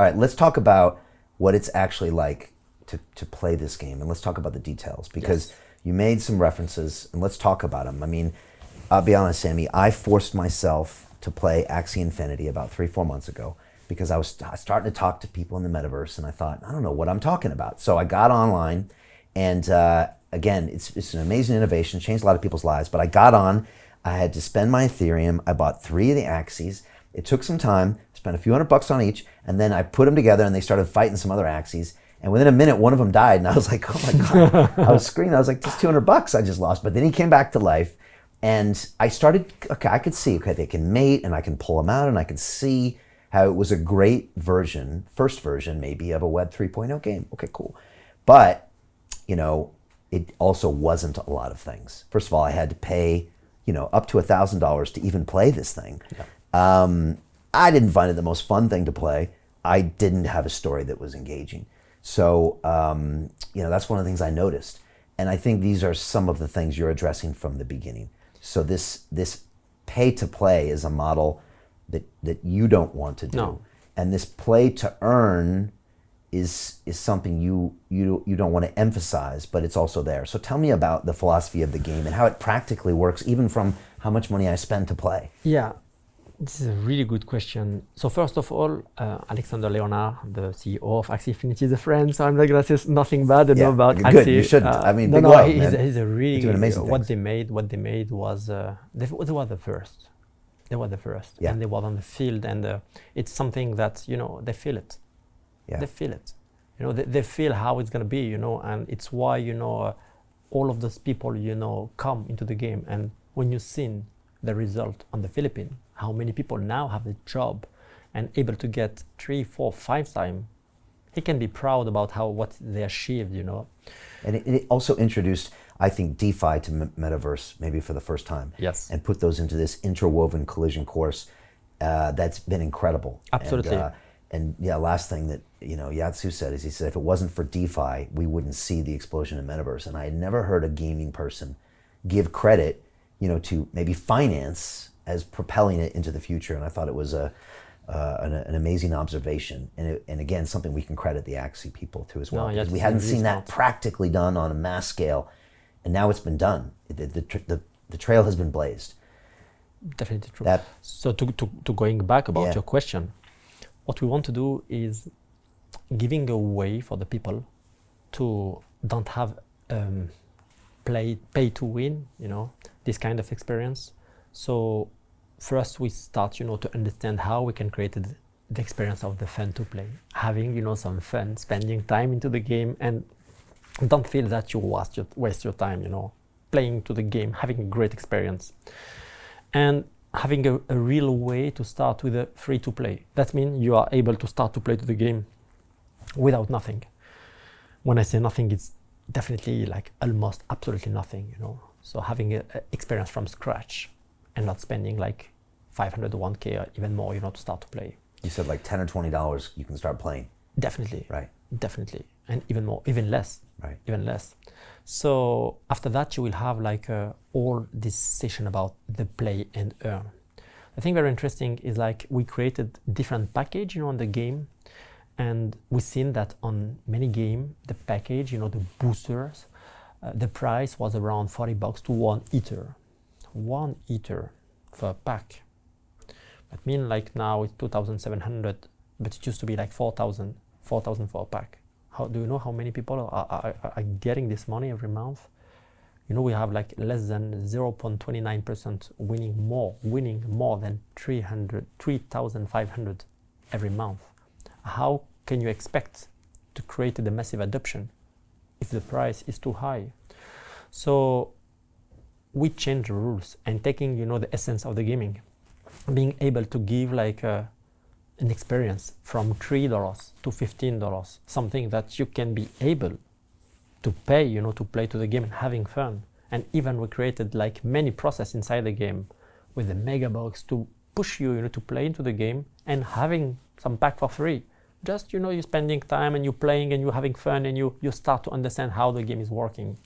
All right, let's talk about what it's actually like to play this game, and let's talk about the details, because you made some references, and let's talk about them. I mean, I'll be honest, Sami, I forced myself to play Axie Infinity about 3-4 months ago because I was starting to talk to people in the metaverse, and I thought, I don't know what I'm talking about. So I got online, and again, it's an amazing innovation, changed a lot of people's lives, but I got on, I had to spend my Ethereum, I bought 3 of the Axies, it took some time, spent a few $100 on each, and then I put them together and they started fighting some other Axies, and within a minute, one of them died, and I was like, oh my God, I was screaming, I was like, just $200 I just lost, but then he came back to life, and I started, okay, I could see, okay, they can mate, and I can pull them out, and I could see how it was a great version, first version maybe, of a Web 3.0 game. Okay, cool. But, you know, it also wasn't a lot of things. First of all, I had to pay, you know, up to $1,000 to even play this thing. Yeah. I didn't find it the most fun thing to play. I didn't have a story that was engaging. So, you know, that's one of the things I noticed. And I think these are some of the things you're addressing from the beginning. So this pay to play is a model that you don't want to do. No. And this play to earn is something you don't want to emphasize, but it's also there. So tell me about the philosophy of the game and how it practically works, even from how much money I spend to play. Yeah, this is a really good question. So first of all, Alexander Leonard, the CEO of Axie Infinity, is a friend, so I'm not going to say nothing bad about Axie. Good, you shouldn't. I mean, big love, man. He's a really, doing amazing what they made was, they were the first. They were the first, yeah. And they were on the field, and it's something that, you know, they feel it. Yeah. They feel it. You know, they feel how it's going to be, you know, and it's why, you know, all of those people, you know, come into the game. And when you've seen the result on the Philippines, how many people now have a job and able to get 3, 4, 5 times, he can be proud about what they achieved, you know. And it also introduced, I think, DeFi to Metaverse maybe for the first time. Yes. And put those into this interwoven collision course that's been incredible. Absolutely. And yeah, last thing that, you know, Yatsu said is, he said, if it wasn't for DeFi, we wouldn't see the explosion in Metaverse. And I had never heard a gaming person give credit, you know, to maybe finance as propelling it into the future. And I thought it was an amazing observation. And again, something we can credit the Axie people to as well. No, yes, because we hadn't seen that practically done on a mass scale. And now it's been done. The trail has been blazed. Definitely true. So to going back about your question, what we want to do is giving a way for the people to don't have pay to win, you know, this kind of experience. So first we start, you know, to understand how we can create the experience of the fun to play, having, you know, some fun, spending time into the game, and don't feel that you waste your time, you know, playing to the game, having a great experience. And having a real way to start with a free to play. That means you are able to start to play to the game without nothing. When I say nothing, it's definitely like almost absolutely nothing, you know. So having an experience from scratch and not spending like 500 or 1K or even more, you know, to start to play. You said like $10 or $20 you can start playing. Definitely. Right. Definitely. And even more, even less. Right. Even less. So after that, you will have like all this session about the play and earn. I think very interesting is like we created different package, you know, on the game, and we've seen that on many game, the package, you know, the boosters, the price was around $40 to 1 Ether. 1 Ether for a pack. That means like now it's 2,700, but it used to be like 4,000 for a pack. Do you know how many people are getting this money every month? You know, we have like less than 0.29% winning more than 3,500 every month. How can you expect to create the massive adoption if the price is too high? So we change the rules and taking, you know, the essence of the gaming, being able to give like an experience from $3 to $15, something that you can be able to pay, you know, to play to the game and having fun. And even we created like many process inside the game with the mega box to push you, you know, to play into the game and having some pack for free. Just, you know, you're spending time and you're playing and you're having fun and you start to understand how the game is working.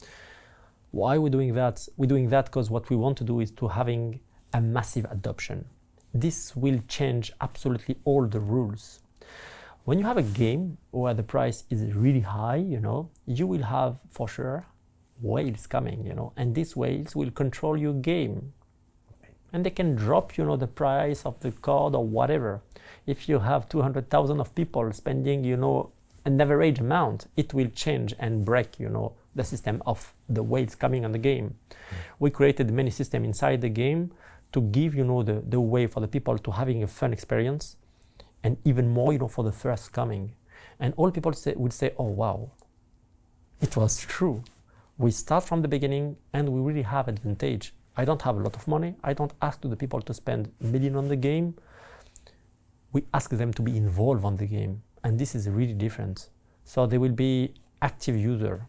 Why are we doing that? We're doing that because what we want to do is to having a massive adoption. This will change absolutely all the rules. When you have a game where the price is really high, you will have for sure whales coming, and these whales will control your game. And they can drop, the price of the card or whatever. If you have 200,000 of people spending, an average amount, it will change and break, the system of the whales coming on the game. We created many systems inside the game to give, the way for the people to having a fun experience, and even more, for the first coming. And all people would say, oh, wow, it was true. We start from the beginning and we really have advantage. I don't have a lot of money. I don't ask the people to spend millions on the game. We ask them to be involved on the game. And this is really different. So they will be active user.